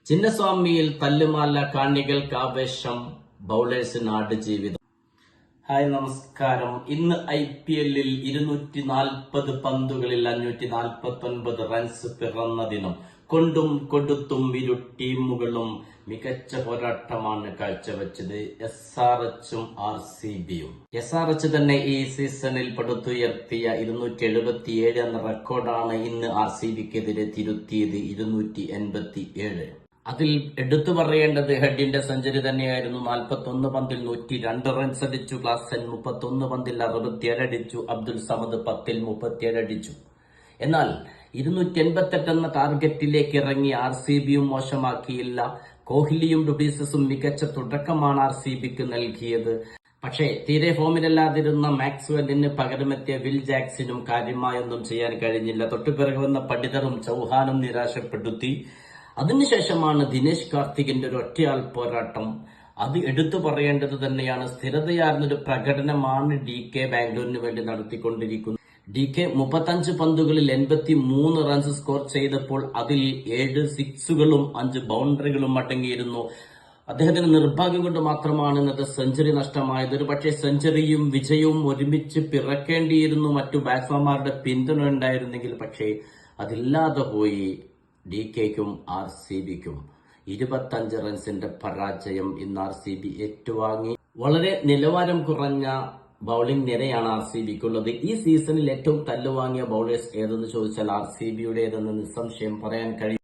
ചിന്നസ്വാമിയിൽ തല്ലുമാല, കാണികൾക്ക് ആവേശം, ബൗളേഴ്സിന് ആടുജീവിതം. ഹായ്, നമസ്കാരം. ഇന്ന് IPL-ൽ 240 പന്തുകളിൽ 549 റൺസ് പിറന്ന ദിനം. കൊണ്ടും കൊടുത്തും ഇരു ടീമുകളും മികച്ച പോരാട്ടമാണ് കാഴ്ചവെച്ചത്. SRHും RCBയും. SRH തന്നെ ഈ സീസണിൽ പടുത്തുയർത്തിയ 277 എന്ന റെക്കോർഡാണ് ഇന്ന് RCBക്കെതിരെ തിരുത്തിയത് 287. അതിൽ എടുത്തു പറയേണ്ടത് ഹെഡിന്റെ സെഞ്ചുറി തന്നെയായിരുന്നു. 41 പന്തിൽ 102 റൺസ് അടിച്ചു. ക്ലാസൻ 31 പന്തിൽ 67 അടിച്ചു. അബ്ദുൽ സമദ് 10ൽ 37 അടിച്ചു. എന്നാൽ 288 എന്ന ടാർഗറ്റിലേക്ക് ഇറങ്ങി RCBയും മോശമാക്കിയില്ല. കോഹ്ലിയും ഡുപ്ലീസിസും മികച്ച തുടക്കമാണ് RCBക്ക് നൽകിയത്. പക്ഷേ തീരെ ഫോമിലല്ലാതിരുന്ന മാക്സ്വെല്ലിന് പകരമെത്തിയ വിൽ ജാക്സിനും കാര്യമായൊന്നും ചെയ്യാൻ കഴിഞ്ഞില്ല. തൊട്ടുപിറകെ വന്ന പടിതറും ചൗഹാനും നിരാശപ്പെടുത്തി. അതിനുശേഷമാണ് ദിനേശ് കാർത്തികിന്റെ ഒരു ഒറ്റയാൾ പോരാട്ടം. അത് എടുത്തു പറയേണ്ടത് തന്നെയാണ്. സ്ഥിരതയാർന്നൊരു പ്രകടനമാണ് DK ബാംഗ്ലൂരിന് വേണ്ടി നടത്തിക്കൊണ്ടിരിക്കുന്നത്. DK 35 പന്തുകളിൽ 83 റൺസ് സ്കോർ ചെയ്തപ്പോൾ അതിൽ 7 സിക്സുകളും 5 ബൗണ്ടറികളും അടങ്ങിയിരുന്നു. അദ്ദേഹത്തിന് നിർഭാഗ്യം കൊണ്ട് മാത്രമാണ് ഇന്നത്തെ സെഞ്ചുറി നഷ്ടമായത്. ഒരു പക്ഷേ സെഞ്ചുറിയും വിജയവും ഒരുമിച്ച് പിറക്കേണ്ടിയിരുന്നു. മറ്റു ബാറ്റ്സ്മാൻമാരുടെ പിന്തുണ ഉണ്ടായിരുന്നെങ്കിൽ. പക്ഷേ അതില്ലാതെ പോയി. DKക്കും RCBക്കും 25 റൺസിന്റെ പരാജയം ഇന്ന് RCB ഏറ്റുവാങ്ങി. വളരെ നിലവാരം കുറഞ്ഞ ബൌളിംഗ് നിരയാണ് RCBക്കുള്ളത്. ഈ സീസണിൽ ഏറ്റവും തല്ലുവാങ്ങിയ ബൌളേഴ്സ് ഏതെന്ന് ചോദിച്ചാൽ RCBയുടേതെന്ന് നിസ്സംശയം പറയാൻ കഴിയും.